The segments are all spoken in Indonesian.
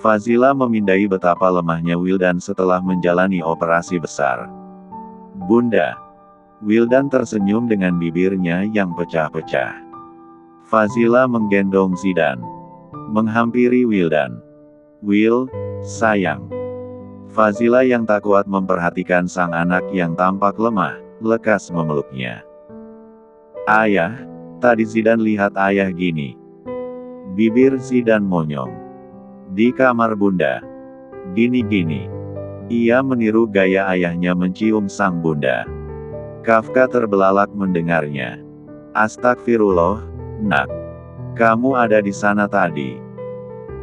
Fazila memindai betapa lemahnya Wildan setelah menjalani operasi besar. Bunda. Wildan tersenyum dengan bibirnya yang pecah-pecah. Fazila menggendong Zidan. Menghampiri Wildan. Wil, sayang. Fazila yang tak kuat memperhatikan sang anak yang tampak lemah, lekas memeluknya. Ayah, tadi Zidan lihat ayah gini. Bibir Zidan monyong. Di kamar bunda. Gini-gini. Ia meniru gaya ayahnya mencium sang bunda. Kafka terbelalak mendengarnya. Astagfirullah, nak. Kamu ada di sana tadi.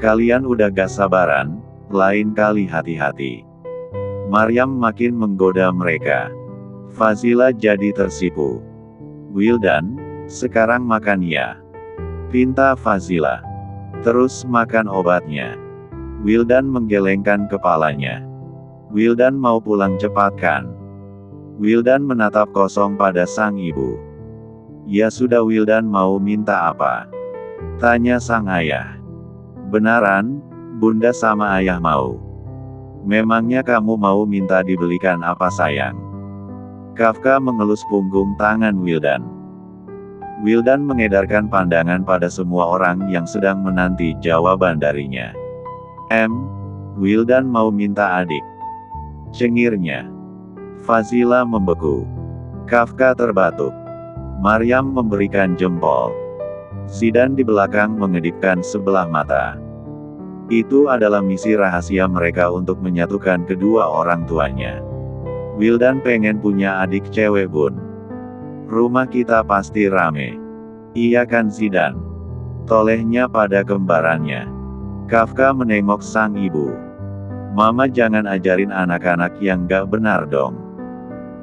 Kalian udah gak sabaran, lain kali hati-hati. Maryam makin menggoda mereka. Fazila jadi tersipu. Wildan, sekarang makan ya. Pinta Fazila. Terus makan obatnya. Wildan menggelengkan kepalanya. Wildan mau pulang cepat kan? Wildan menatap kosong pada sang ibu. Ya sudah, Wildan mau minta apa? Tanya sang ayah. Benaran, bunda sama ayah mau. Memangnya kamu mau minta dibelikan apa sayang? Kafka mengelus punggung tangan Wildan. Wildan mengedarkan pandangan pada semua orang yang sedang menanti jawaban darinya. Wildan mau minta adik. Cengirnya. Fazila membeku. Kafka terbatuk. Maryam memberikan jempol. Zidan di belakang mengedipkan sebelah mata. Itu adalah misi rahasia mereka untuk menyatukan kedua orang tuanya. Wildan pengen punya adik cewek bun. Rumah kita pasti rame. Iya kan Zidan? Tolehnya pada kembarannya. Kafka menengok sang ibu. Mama jangan ajarin anak-anak yang gak benar dong.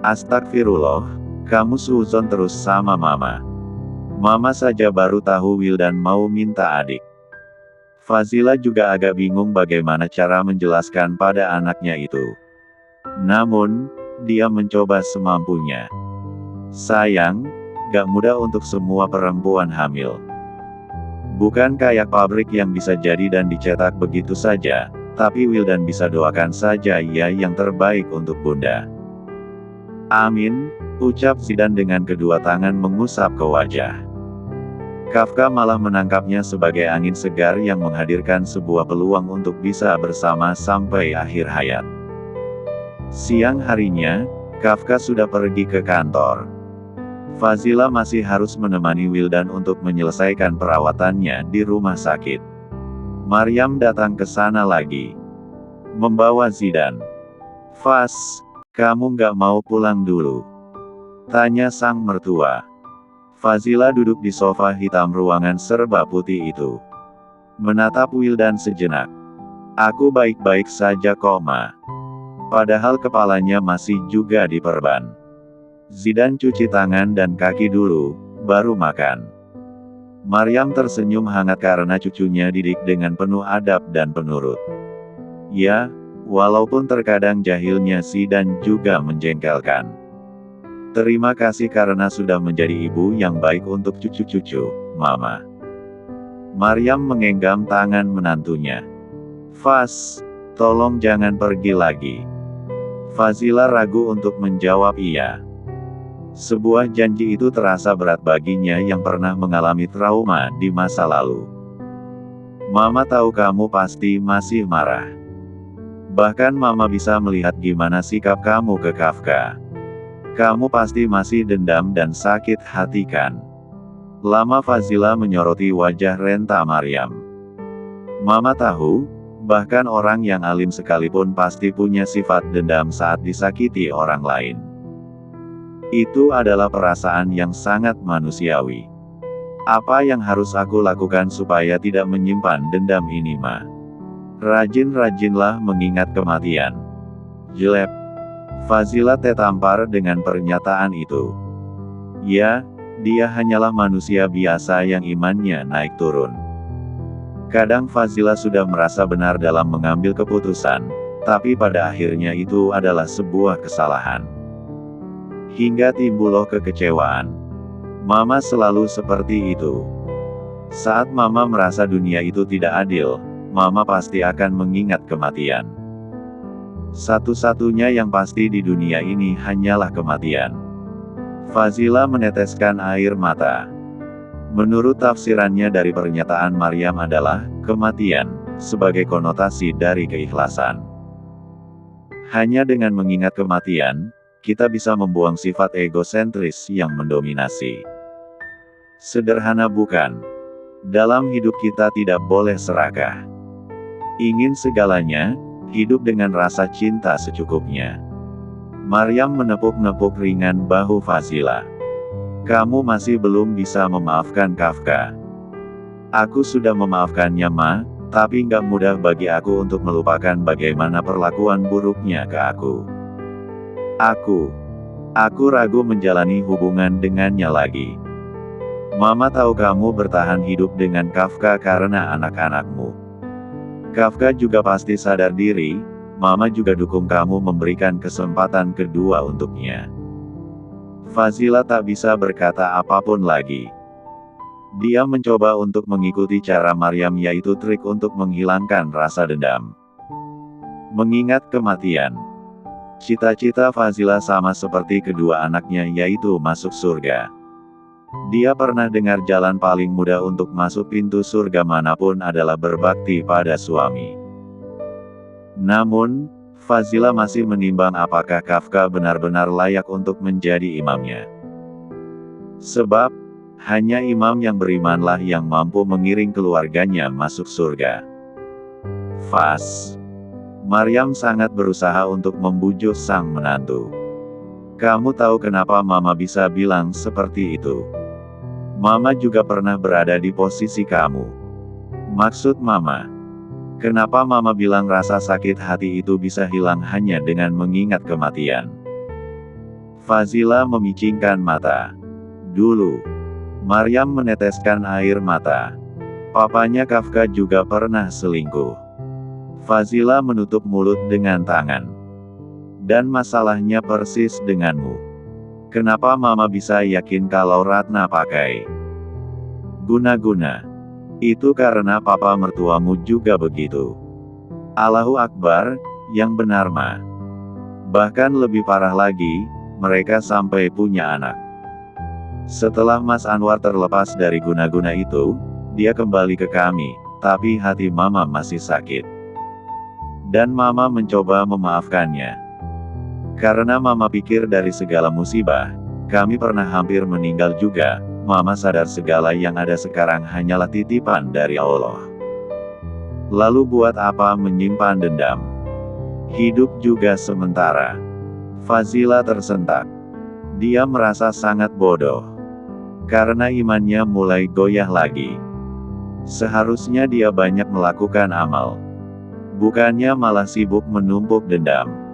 Astagfirullah, kamu suzon terus sama mama. Mama saja baru tahu Wildan mau minta adik. Fazila juga agak bingung bagaimana cara menjelaskan pada anaknya itu. Namun, dia mencoba semampunya. Sayang, gak mudah untuk semua perempuan hamil. Bukan kayak pabrik yang bisa jadi dan dicetak begitu saja, tapi Wildan bisa doakan saja ya yang terbaik untuk bunda. Amin, ucap Zidan dengan kedua tangan mengusap ke wajah. Kafka malah menangkapnya sebagai angin segar yang menghadirkan sebuah peluang untuk bisa bersama sampai akhir hayat. Siang harinya, Kafka sudah pergi ke kantor. Fazila masih harus menemani Wildan untuk menyelesaikan perawatannya di rumah sakit. Maryam datang ke sana lagi. Membawa Zidan. Faz, kamu nggak mau pulang dulu? Tanya sang mertua. Fazila duduk di sofa hitam ruangan serba putih itu. Menatap Wildan sejenak. Aku baik-baik saja kok ma. Padahal kepalanya masih juga diperban. Zidan cuci tangan dan kaki dulu, baru makan. Maryam tersenyum hangat karena cucunya didik dengan penuh adab dan penurut. Ya, walaupun terkadang jahilnya Zidan juga menjengkelkan. Terima kasih karena sudah menjadi ibu yang baik untuk cucu-cucu, Mama. Maryam menggenggam tangan menantunya. Faz, tolong jangan pergi lagi. Fazila ragu untuk menjawab iya. Sebuah janji itu terasa berat baginya yang pernah mengalami trauma di masa lalu. Mama tahu kamu pasti masih marah. Bahkan Mama bisa melihat gimana sikap kamu ke Kafka. Kamu pasti masih dendam dan sakit hati kan? Lama Fazila menyoroti wajah renta Maryam. Mama tahu, bahkan orang yang alim sekalipun pasti punya sifat dendam saat disakiti orang lain. Itu adalah perasaan yang sangat manusiawi. Apa yang harus aku lakukan supaya tidak menyimpan dendam ini ma? Rajin-rajinlah mengingat kematian. Jelek. Fazila tertampar dengan pernyataan itu. Ya, dia hanyalah manusia biasa yang imannya naik turun. Kadang Fazila sudah merasa benar dalam mengambil keputusan, tapi pada akhirnya itu adalah sebuah kesalahan. Hingga timbul kekecewaan. Mama selalu seperti itu. Saat Mama merasa dunia itu tidak adil, Mama pasti akan mengingat kematian. Satu-satunya yang pasti di dunia ini hanyalah kematian. Fazila meneteskan air mata. Menurut tafsirannya dari pernyataan Maryam adalah, kematian, sebagai konotasi dari keikhlasan. Hanya dengan mengingat kematian, kita bisa membuang sifat egosentris yang mendominasi. Sederhana bukan? Dalam hidup kita tidak boleh serakah. Ingin segalanya, hidup dengan rasa cinta secukupnya. Maryam menepuk-nepuk ringan bahu Fazila. Kamu masih belum bisa memaafkan Kafka. Aku sudah memaafkannya, Ma, tapi nggak mudah bagi aku untuk melupakan bagaimana perlakuan buruknya ke aku. Aku ragu menjalani hubungan dengannya lagi. Mama tahu kamu bertahan hidup dengan Kafka karena anak-anakmu. Kafka juga pasti sadar diri, Mama juga dukung kamu memberikan kesempatan kedua untuknya. Fazila tak bisa berkata apapun lagi. Dia mencoba untuk mengikuti cara Maryam, yaitu trik untuk menghilangkan rasa dendam. Mengingat kematian. Cita-cita Fazila sama seperti kedua anaknya, yaitu masuk surga. Dia pernah dengar jalan paling mudah untuk masuk pintu surga manapun adalah berbakti pada suami. Namun, Fazila masih menimbang apakah Kafka benar-benar layak untuk menjadi imamnya. Sebab, hanya imam yang berimanlah yang mampu mengiring keluarganya masuk surga. Maryam sangat berusaha untuk membujuk sang menantu. Kamu tahu kenapa Mama bisa bilang seperti itu? Mama juga pernah berada di posisi kamu. Maksud Mama, kenapa Mama bilang rasa sakit hati itu bisa hilang hanya dengan mengingat kematian? Fazila memicingkan mata. Dulu, Maryam meneteskan air mata. Papanya Kafka juga pernah selingkuh. Fazila menutup mulut dengan tangan. Dan masalahnya persis denganmu. Kenapa Mama bisa yakin kalau Ratna pakai guna-guna? Itu karena papa mertuamu juga begitu. Allahu Akbar, yang benar, Ma. Bahkan lebih parah lagi, mereka sampai punya anak. Setelah Mas Anwar terlepas dari guna-guna itu, dia kembali ke kami, tapi hati Mama masih sakit. Dan Mama mencoba memaafkannya. Karena Mama pikir dari segala musibah, kami pernah hampir meninggal juga, Mama sadar segala yang ada sekarang hanyalah titipan dari Allah. Lalu buat apa menyimpan dendam? Hidup juga sementara. Fazila tersentak. Dia merasa sangat bodoh. Karena imannya mulai goyah lagi. Seharusnya dia banyak melakukan amal. Bukannya malah sibuk menumpuk dendam.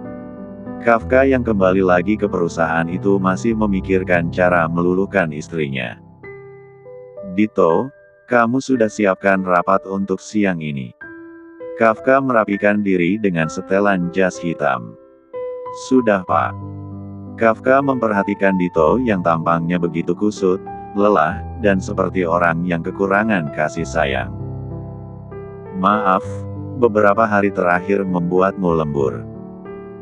Kafka yang kembali lagi ke perusahaan itu masih memikirkan cara meluluhkan istrinya. Dito, kamu sudah siapkan rapat untuk siang ini. Kafka merapikan diri dengan setelan jas hitam. Sudah, Pak. Kafka memperhatikan Dito yang tampangnya begitu kusut, lelah, dan seperti orang yang kekurangan kasih sayang. Maaf, beberapa hari terakhir membuatmu lembur.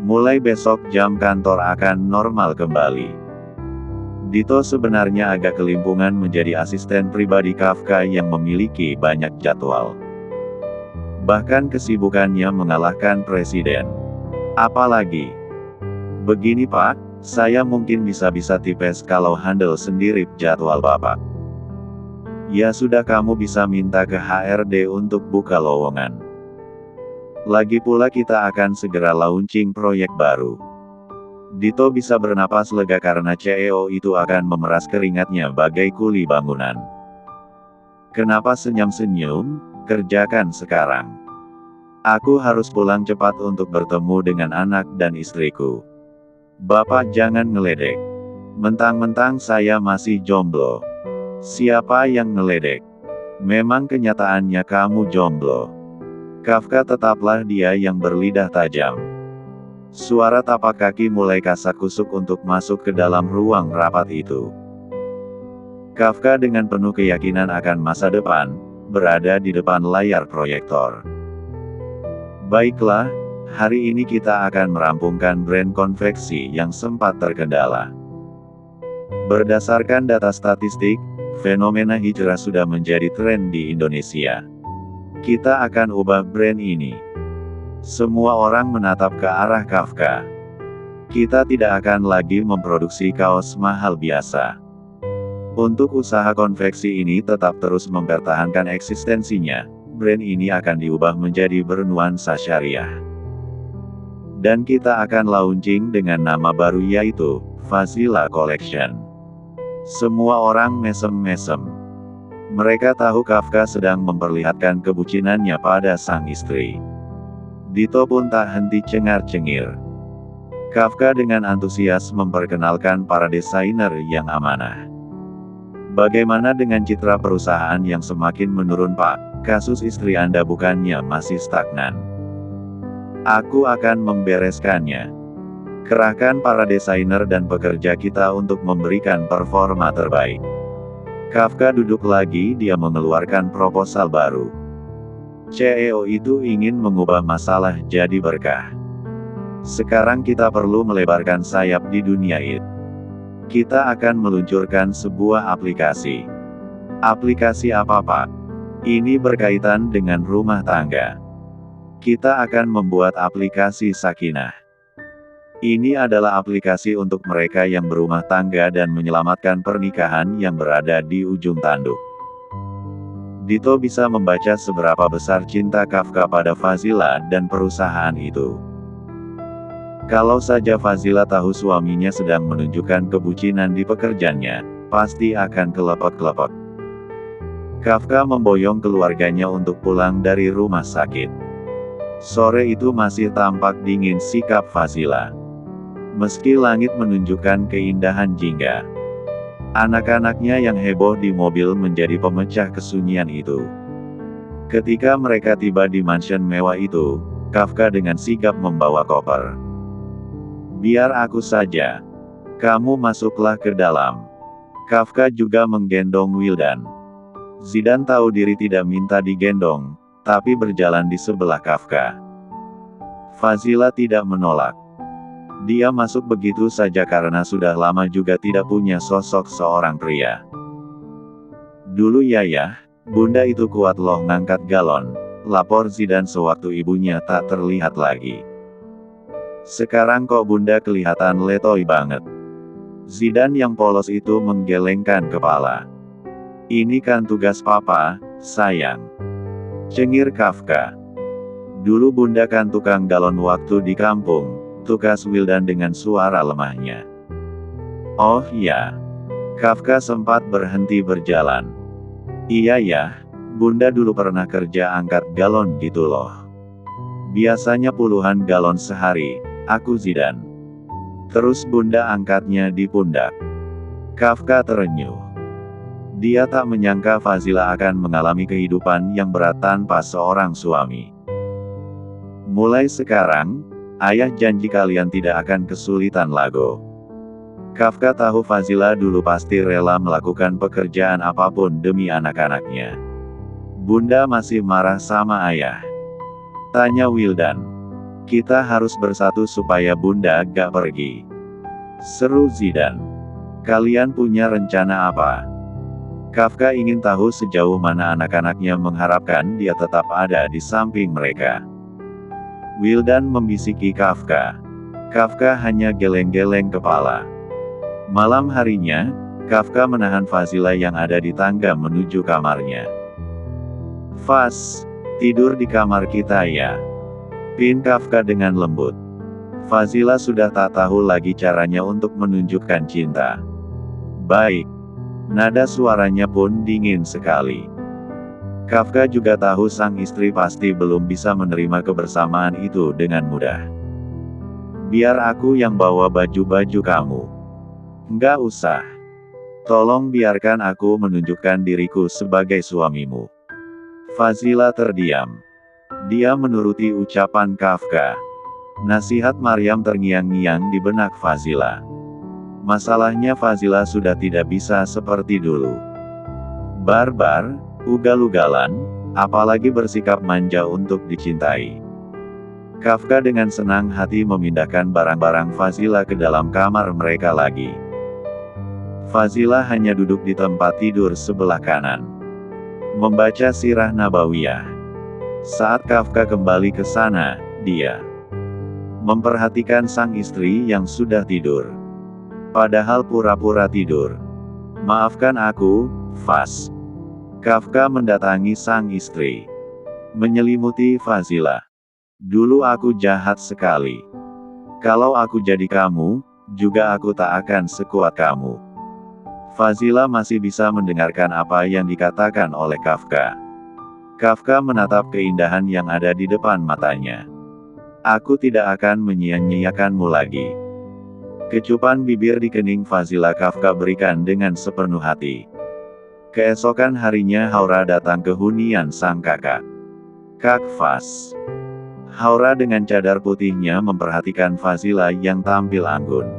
Mulai besok jam kantor akan normal kembali. Dito sebenarnya agak kelimpungan menjadi asisten pribadi Kafka yang memiliki banyak jadwal. Bahkan kesibukannya mengalahkan presiden. Apalagi, begini Pak, saya mungkin bisa tipes kalau handle sendiri jadwal Bapak. Ya sudah, kamu bisa minta ke HRD untuk buka lowongan. Lagi pula kita akan segera launching proyek baru. Dito bisa bernapas lega karena CEO itu akan memeras keringatnya bagai kuli bangunan. Kenapa senyum-senyum? Kerjakan sekarang. Aku harus pulang cepat untuk bertemu dengan anak dan istriku. Bapak jangan ngeledek. Mentang-mentang saya masih jomblo. Siapa yang ngeledek? Memang kenyataannya kamu jomblo. Kafka tetaplah dia yang berlidah tajam. Suara tapak kaki mulai kasak-kusuk untuk masuk ke dalam ruang rapat itu. Kafka dengan penuh keyakinan akan masa depan, berada di depan layar proyektor. Baiklah, hari ini kita akan merampungkan brand konveksi yang sempat terkendala. Berdasarkan data statistik, fenomena hijrah sudah menjadi tren di Indonesia. Kita akan ubah brand ini. Semua orang menatap ke arah Kafka. Kita tidak akan lagi memproduksi kaos mahal biasa. Untuk usaha konveksi ini tetap terus mempertahankan eksistensinya, brand ini akan diubah menjadi bernuansa syariah. Dan kita akan launching dengan nama baru yaitu Fazila Collection. Semua orang mesem-mesem. Mereka tahu Kafka sedang memperlihatkan kebucinannya pada sang istri. Dito pun tak henti cengar-cengir. Kafka dengan antusias memperkenalkan para desainer yang amanah. Bagaimana dengan citra perusahaan yang semakin menurun, Pak? Kasus istri Anda bukannya masih stagnan? Aku akan membereskannya. Kerahkan para desainer dan pekerja kita untuk memberikan performa terbaik. Kafka duduk lagi, dia mengeluarkan proposal baru. CEO itu ingin mengubah masalah jadi berkah. Sekarang kita perlu melebarkan sayap di dunia IT. Kita akan meluncurkan sebuah aplikasi. Aplikasi apa, Pak? Ini berkaitan dengan rumah tangga. Kita akan membuat aplikasi Sakinah. Ini adalah aplikasi untuk mereka yang berumah tangga dan menyelamatkan pernikahan yang berada di ujung tanduk. Dito bisa membaca seberapa besar cinta Kafka pada Fazila dan perusahaan itu. Kalau saja Fazila tahu suaminya sedang menunjukkan kebucinan di pekerjaannya, pasti akan kelepek-kelepek. Kafka memboyong keluarganya untuk pulang dari rumah sakit. Sore itu masih tampak dingin sikap Fazila. Meski langit menunjukkan keindahan jingga. Anak-anaknya yang heboh di mobil menjadi pemecah kesunyian itu. Ketika mereka tiba di mansion mewah itu, Kafka dengan sigap membawa koper. Biar aku saja. Kamu masuklah ke dalam. Kafka juga menggendong Wildan. Zidan tahu diri tidak minta digendong, tapi berjalan di sebelah Kafka. Fazila tidak menolak. Dia masuk begitu saja karena sudah lama juga tidak punya sosok seorang pria. Dulu Yayah, bunda itu kuat loh ngangkat galon, lapor Zidan sewaktu ibunya tak terlihat lagi. Sekarang kok bunda kelihatan letoy banget. Zidan yang polos itu menggelengkan kepala. Ini kan tugas papa, sayang. Cengir Kafka. Dulu bunda kan tukang galon waktu di kampung, tukas Wildan dengan suara lemahnya. Oh iya. Kafka sempat berhenti berjalan. Iya ya, bunda dulu pernah kerja angkat galon gitu loh. Biasanya puluhan galon sehari. Aku Zidan. Terus bunda angkatnya di pundak. Kafka terenyuh. Dia tak menyangka Fazila akan mengalami kehidupan yang berat tanpa seorang suami. Mulai sekarang, ayah janji kalian tidak akan kesulitan lago. Kafka tahu Fazila dulu pasti rela melakukan pekerjaan apapun demi anak-anaknya. Bunda masih marah sama ayah? Tanya Wildan. Kita harus bersatu supaya bunda gak pergi. Seru Zidan. Kalian punya rencana apa? Kafka ingin tahu sejauh mana anak-anaknya mengharapkan dia tetap ada di samping mereka. Wildan membisiki Kafka. Kafka hanya geleng-geleng kepala. Malam harinya, Kafka menahan Fazila yang ada di tangga menuju kamarnya. Faz, tidur di kamar kita ya. Pin Kafka dengan lembut. Fazila sudah tak tahu lagi caranya untuk menunjukkan cinta. Baik. Nada suaranya pun dingin sekali. Kafka juga tahu sang istri pasti belum bisa menerima kebersamaan itu dengan mudah. Biar aku yang bawa baju-baju kamu. Nggak usah. Tolong biarkan aku menunjukkan diriku sebagai suamimu. Fazila terdiam. Dia menuruti ucapan Kafka. Nasihat Maryam terngiang-ngiang di benak Fazila. Masalahnya Fazila sudah tidak bisa seperti dulu. Barbar, ugal-ugalan, apalagi bersikap manja untuk dicintai. Kafka dengan senang hati memindahkan barang-barang Fazila ke dalam kamar mereka lagi. Fazila hanya duduk di tempat tidur sebelah kanan, membaca sirah Nabawiyah. Saat Kafka kembali ke sana, dia memperhatikan sang istri yang sudah tidur. Padahal pura-pura tidur. "Maafkan aku, Faz." Kafka mendatangi sang istri, menyelimuti Fazila. "Dulu aku jahat sekali. Kalau aku jadi kamu, juga aku tak akan sekuat kamu." Fazila masih bisa mendengarkan apa yang dikatakan oleh Kafka. Kafka menatap keindahan yang ada di depan matanya. "Aku tidak akan menyia-nyiakanmu lagi." Kecupan bibir di kening Fazila Kafka berikan dengan sepenuh hati. Keesokan harinya Haura datang ke hunian sang kakak. "Kak Faz." Haura dengan cadar putihnya memperhatikan Fazila yang tampil anggun.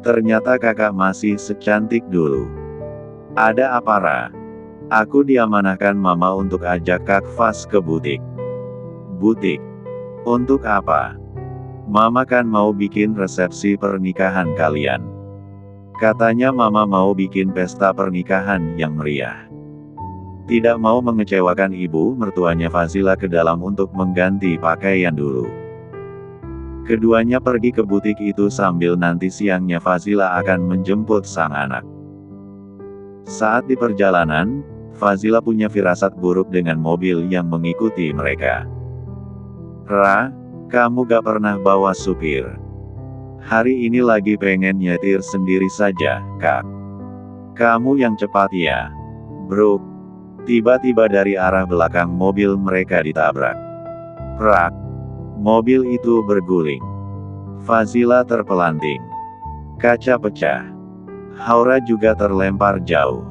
"Ternyata kakak masih secantik dulu. Ada apa, Ra?" "Aku diamanahkan mama untuk ajak Kak Faz ke butik." "Butik? Untuk apa?" "Mama kan mau bikin resepsi pernikahan kalian. Katanya mama mau bikin pesta pernikahan yang meriah." Tidak mau mengecewakan ibu mertuanya Fazila ke dalam untuk mengganti pakaian dulu. Keduanya pergi ke butik itu sambil nanti siangnya Fazila akan menjemput sang anak. Saat di perjalanan, Fazila punya firasat buruk dengan mobil yang mengikuti mereka. "Ra, kamu gak pernah bawa supir. Hari ini lagi pengen nyetir sendiri saja, Kak. Kamu yang cepat ya, bro." Tiba-tiba dari arah belakang mobil mereka ditabrak. Prak! Mobil itu berguling. Fazila terpelanting. Kaca pecah. Haura juga terlempar jauh.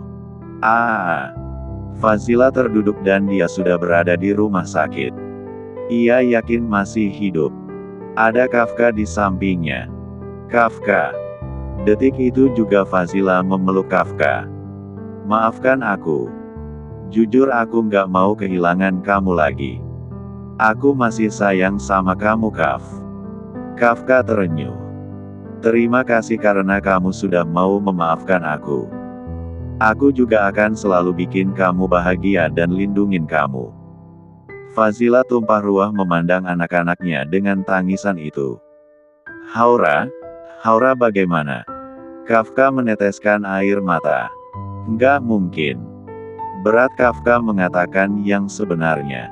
Fazila terduduk dan dia sudah berada di rumah sakit. Ia yakin masih hidup. Ada Kafka di sampingnya. "Kafka." Detik itu juga Fazila memeluk Kafka. "Maafkan aku. Jujur aku nggak mau kehilangan kamu lagi. Aku masih sayang sama kamu, Kaf." Kafka terenyuh. "Terima kasih karena kamu sudah mau memaafkan aku. Aku juga akan selalu bikin kamu bahagia dan lindungin kamu." Fazila tumpah ruah memandang anak-anaknya dengan tangisan itu. "Haura? Haura bagaimana?" Kafka meneteskan air mata. "Nggak mungkin." Berat Kafka mengatakan yang sebenarnya.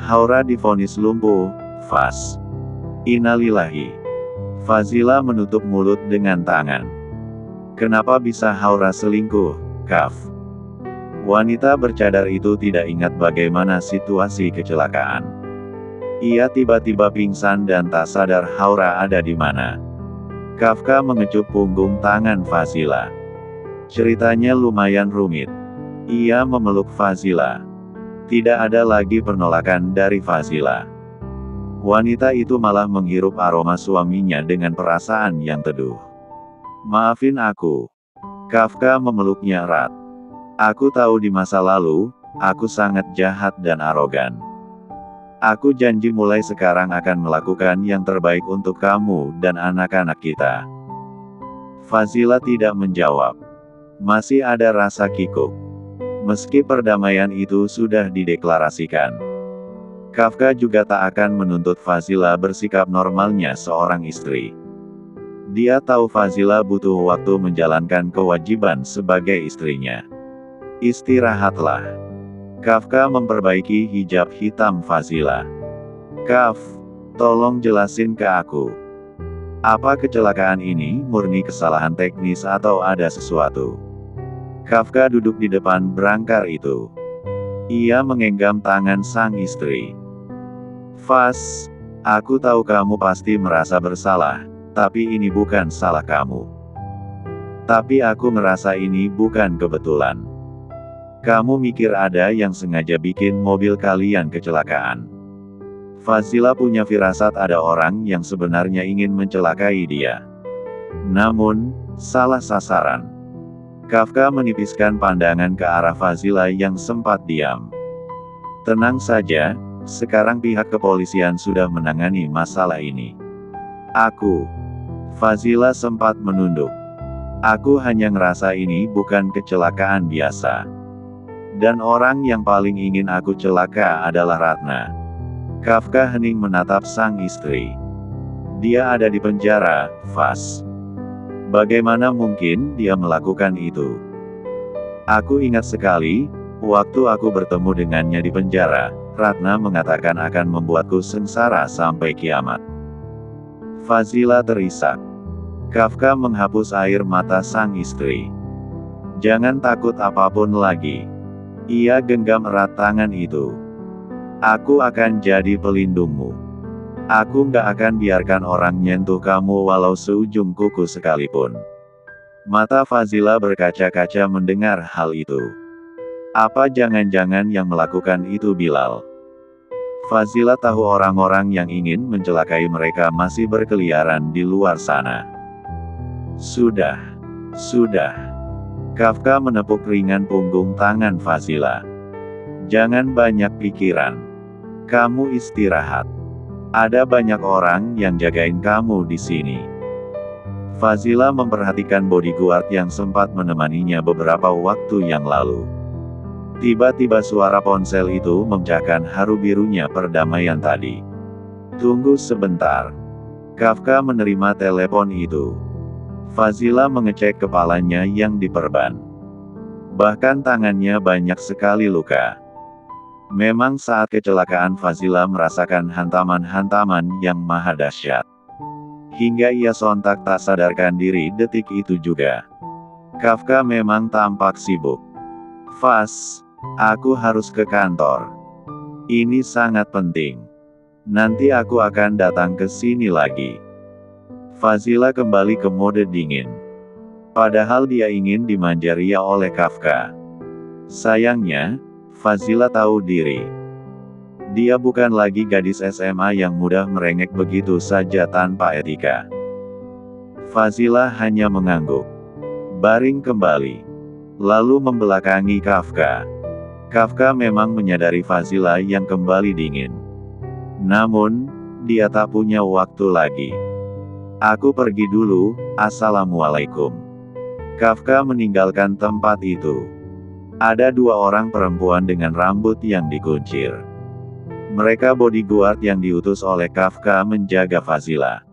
"Haura divonis lumpuh, Faz." "Innalillahi." Fazila menutup mulut dengan tangan. "Kenapa bisa Haura selingkuh, Kaf?" Wanita bercadar itu tidak ingat bagaimana situasi kecelakaan. Ia tiba-tiba pingsan dan tak sadar Haura ada di mana. Kafka mengecup punggung tangan Fazila. Ceritanya lumayan rumit. Ia memeluk Fazila. Tidak ada lagi penolakan dari Fazila. Wanita itu malah menghirup aroma suaminya dengan perasaan yang teduh. "Maafin aku." Kafka memeluknya erat. "Aku tahu di masa lalu, aku sangat jahat dan arogan. Aku janji mulai sekarang akan melakukan yang terbaik untuk kamu dan anak-anak kita." Fazila tidak menjawab. Masih ada rasa kikuk. Meski perdamaian itu sudah dideklarasikan, Kafka juga tak akan menuntut Fazila bersikap normalnya seorang istri. Dia tahu Fazila butuh waktu menjalankan kewajiban sebagai istrinya. "Istirahatlah." Kafka memperbaiki hijab hitam Fazila. "Kaf, tolong jelasin ke aku. Apa kecelakaan ini murni kesalahan teknis atau ada sesuatu?" Kafka duduk di depan berangkar itu. Ia menggenggam tangan sang istri. "Faz, aku tahu kamu pasti merasa bersalah, tapi ini bukan salah kamu. Tapi aku ngerasa ini bukan kebetulan. Kamu mikir ada yang sengaja bikin mobil kalian kecelakaan." Fazila punya firasat ada orang yang sebenarnya ingin mencelakai dia. Namun, salah sasaran. Kafka menipiskan pandangan ke arah Fazila yang sempat diam. "Tenang saja, Sekarang pihak kepolisian sudah menangani masalah ini. Aku. Fazila sempat menunduk. Aku hanya ngerasa ini bukan kecelakaan biasa. Dan orang yang paling ingin aku celaka adalah Ratna. Kafka hening menatap sang istri. Dia ada di penjara, Faz. Bagaimana mungkin dia melakukan itu? Aku ingat sekali, waktu aku bertemu dengannya di penjara, Ratna mengatakan akan membuatku sengsara sampai kiamat. Fazila terisak. Kafka menghapus air mata sang istri. Jangan takut apapun lagi. Ia genggam erat tangan itu. Aku akan jadi pelindungmu. Aku nggak akan biarkan orang nyentuh kamu walau seujung kuku sekalipun. Mata Fazila berkaca-kaca mendengar hal itu. Apa jangan-jangan yang melakukan itu Bilal? Fazila tahu orang-orang yang ingin mencelakai mereka masih berkeliaran di luar sana. Sudah. Kafka menepuk ringan punggung tangan Fazila. Jangan banyak pikiran. Kamu istirahat. Ada banyak orang yang jagain kamu di sini. Fazila memperhatikan bodyguard yang sempat menemaninya beberapa waktu yang lalu. Tiba-tiba suara ponsel itu memecahkan haru birunya perdamaian tadi. Tunggu sebentar. Kafka menerima telepon itu. Fazila mengecek kepalanya yang diperban. Bahkan tangannya banyak sekali luka. Memang saat kecelakaan Fazila merasakan hantaman-hantaman yang maha dahsyat. Hingga ia sontak tak sadarkan diri detik itu juga. Kafka memang tampak sibuk. Faz, aku harus ke kantor. Ini sangat penting. Nanti aku akan datang ke sini lagi. Fazila kembali ke mode dingin. Padahal dia ingin dimanja ria oleh Kafka. Sayangnya, Fazila tahu diri. Dia bukan lagi gadis SMA yang mudah merengek begitu saja tanpa etika. Fazila hanya mengangguk. Baring kembali. Lalu membelakangi Kafka. Kafka memang menyadari Fazila yang kembali dingin. Namun, dia tak punya waktu lagi. Aku pergi dulu, assalamualaikum. Kafka meninggalkan tempat itu. Ada dua orang perempuan dengan rambut yang dikuncir. Mereka bodyguard yang diutus oleh Kafka menjaga Fazila.